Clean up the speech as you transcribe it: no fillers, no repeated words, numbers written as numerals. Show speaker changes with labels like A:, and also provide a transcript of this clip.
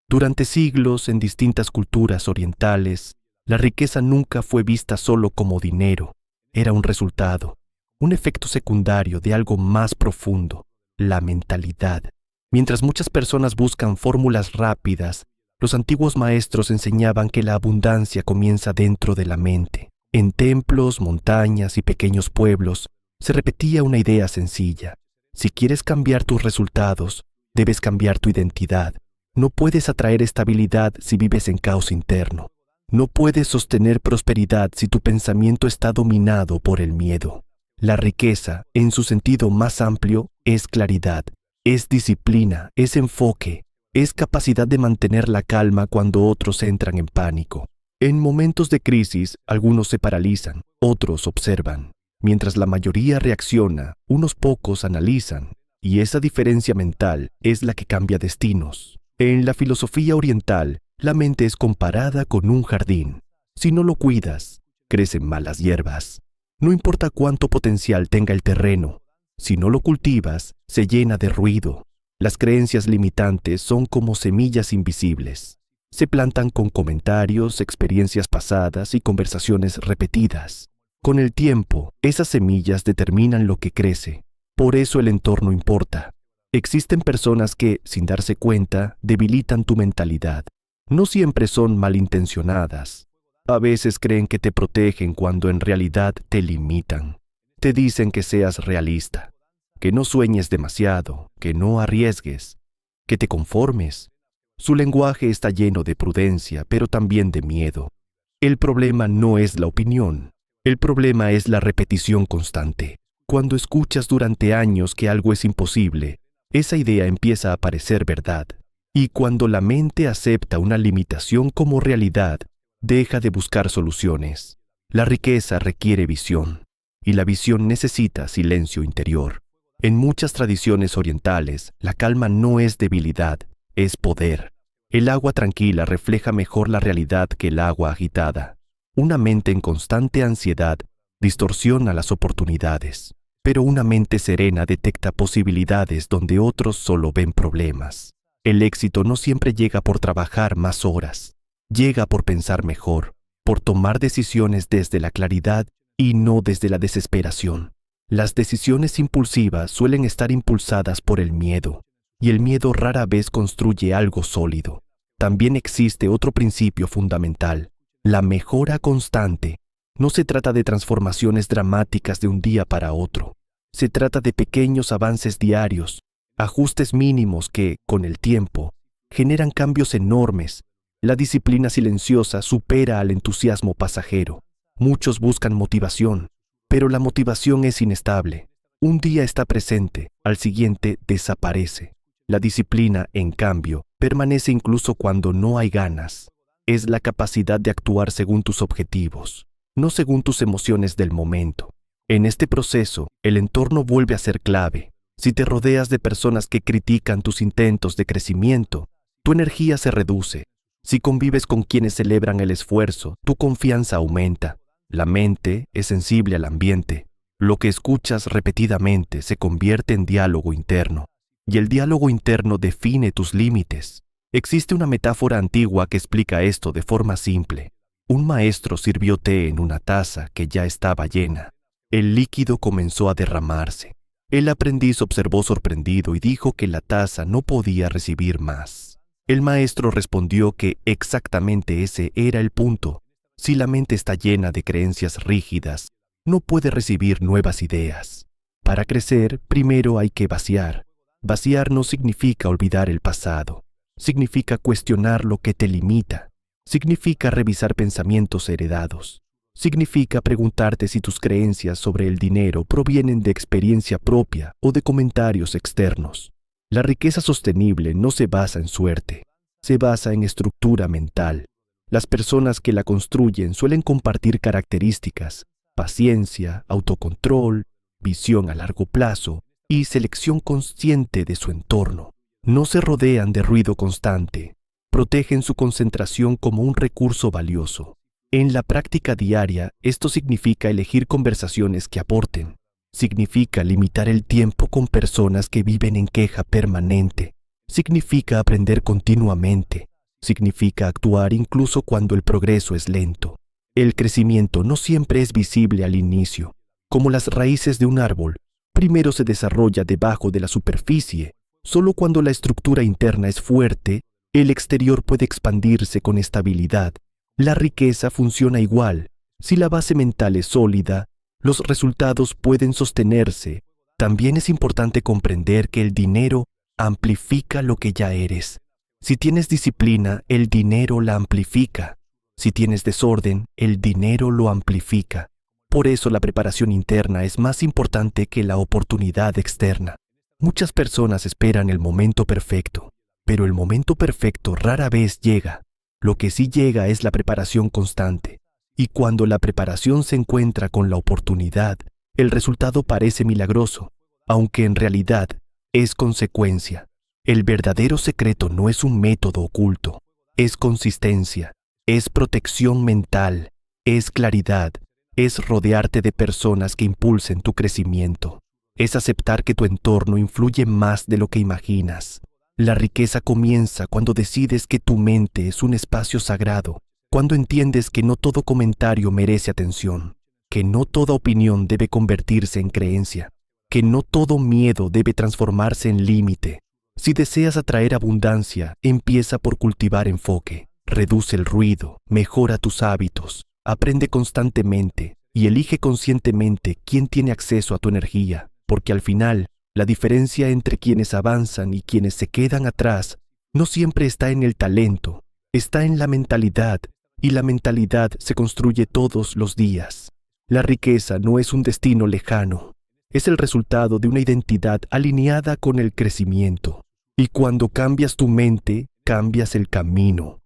A: Durante siglos, en distintas culturas orientales, la riqueza nunca fue vista solo como dinero. Era un resultado, un efecto secundario de algo más profundo, la mentalidad. Mientras muchas personas buscan fórmulas rápidas, los antiguos maestros enseñaban que la abundancia comienza dentro de la mente. En templos, montañas y pequeños pueblos se repetía una idea sencilla. Si quieres cambiar tus resultados, debes cambiar tu identidad. No puedes atraer estabilidad si vives en caos interno. No puedes sostener prosperidad si tu pensamiento está dominado por el miedo. La riqueza, en su sentido más amplio, es claridad, es disciplina, es enfoque, es capacidad de mantener la calma cuando otros entran en pánico. En momentos de crisis, algunos se paralizan, otros observan. Mientras la mayoría reacciona, unos pocos analizan, y esa diferencia mental es la que cambia destinos. En la filosofía oriental, la mente es comparada con un jardín. Si no lo cuidas, crecen malas hierbas. No importa cuánto potencial tenga el terreno, si no lo cultivas, se llena de ruido. Las creencias limitantes son como semillas invisibles. Se plantan con comentarios, experiencias pasadas y conversaciones repetidas. Con el tiempo, esas semillas determinan lo que crece. Por eso el entorno importa. Existen personas que, sin darse cuenta, debilitan tu mentalidad. No siempre son malintencionadas. A veces creen que te protegen cuando en realidad te limitan. Te dicen que seas realista, que no sueñes demasiado, que no arriesgues, que te conformes. Su lenguaje está lleno de prudencia, pero también de miedo. El problema no es la opinión. El problema es la repetición constante. Cuando escuchas durante años que algo es imposible, esa idea empieza a parecer verdad. Y cuando la mente acepta una limitación como realidad, deja de buscar soluciones. La riqueza requiere visión, y la visión necesita silencio interior. En muchas tradiciones orientales, la calma no es debilidad, es poder. El agua tranquila refleja mejor la realidad que el agua agitada. Una mente en constante ansiedad distorsiona las oportunidades, pero una mente serena detecta posibilidades donde otros solo ven problemas. El éxito no siempre llega por trabajar más horas, llega por pensar mejor, por tomar decisiones desde la claridad y no desde la desesperación. Las decisiones impulsivas suelen estar impulsadas por el miedo, y el miedo rara vez construye algo sólido. También existe otro principio fundamental, la mejora constante. No se trata de transformaciones dramáticas de un día para otro. Se trata de pequeños avances diarios, ajustes mínimos que, con el tiempo, generan cambios enormes. La disciplina silenciosa supera al entusiasmo pasajero. Muchos buscan motivación, pero la motivación es inestable. Un día está presente, al siguiente desaparece. La disciplina, en cambio, permanece incluso cuando no hay ganas. Es la capacidad de actuar según tus objetivos, no según tus emociones del momento. En este proceso, el entorno vuelve a ser clave. Si te rodeas de personas que critican tus intentos de crecimiento, tu energía se reduce. Si convives con quienes celebran el esfuerzo, tu confianza aumenta. La mente es sensible al ambiente. Lo que escuchas repetidamente se convierte en diálogo interno, y el diálogo interno define tus límites. Existe una metáfora antigua que explica esto de forma simple. Un maestro sirvió té en una taza que ya estaba llena. El líquido comenzó a derramarse. El aprendiz observó sorprendido y dijo que la taza no podía recibir más. El maestro respondió que exactamente ese era el punto. Si la mente está llena de creencias rígidas, no puede recibir nuevas ideas. Para crecer, primero hay que vaciar. Vaciar no significa olvidar el pasado. Significa cuestionar lo que te limita. Significa revisar pensamientos heredados. Significa preguntarte si tus creencias sobre el dinero provienen de experiencia propia o de comentarios externos. La riqueza sostenible no se basa en suerte, se basa en estructura mental. Las personas que la construyen suelen compartir características, paciencia, autocontrol, visión a largo plazo y selección consciente de su entorno. No se rodean de ruido constante, protegen su concentración como un recurso valioso. En la práctica diaria, esto significa elegir conversaciones que aporten. Significa limitar el tiempo con personas que viven en queja permanente. Significa aprender continuamente. Significa actuar incluso cuando el progreso es lento. El crecimiento no siempre es visible al inicio. Como las raíces de un árbol, primero se desarrolla debajo de la superficie. Solo cuando la estructura interna es fuerte, el exterior puede expandirse con estabilidad. La riqueza funciona igual. Si la base mental es sólida, los resultados pueden sostenerse. También es importante comprender que el dinero amplifica lo que ya eres. Si tienes disciplina, el dinero la amplifica. Si tienes desorden, el dinero lo amplifica. Por eso la preparación interna es más importante que la oportunidad externa. Muchas personas esperan el momento perfecto, pero el momento perfecto rara vez llega. Lo que sí llega es la preparación constante. Y cuando la preparación se encuentra con la oportunidad, el resultado parece milagroso, aunque en realidad es consecuencia. El verdadero secreto no es un método oculto, es consistencia, es protección mental, es claridad, es rodearte de personas que impulsen tu crecimiento, es aceptar que tu entorno influye más de lo que imaginas. La riqueza comienza cuando decides que tu mente es un espacio sagrado, cuando entiendes que no todo comentario merece atención, que no toda opinión debe convertirse en creencia, que no todo miedo debe transformarse en límite. Si deseas atraer abundancia, empieza por cultivar enfoque. Reduce el ruido, mejora tus hábitos, aprende constantemente y elige conscientemente quién tiene acceso a tu energía, porque al final, la diferencia entre quienes avanzan y quienes se quedan atrás no siempre está en el talento, está en la mentalidad, y la mentalidad se construye todos los días. La riqueza no es un destino lejano, es el resultado de una identidad alineada con el crecimiento. Y cuando cambias tu mente, cambias el camino.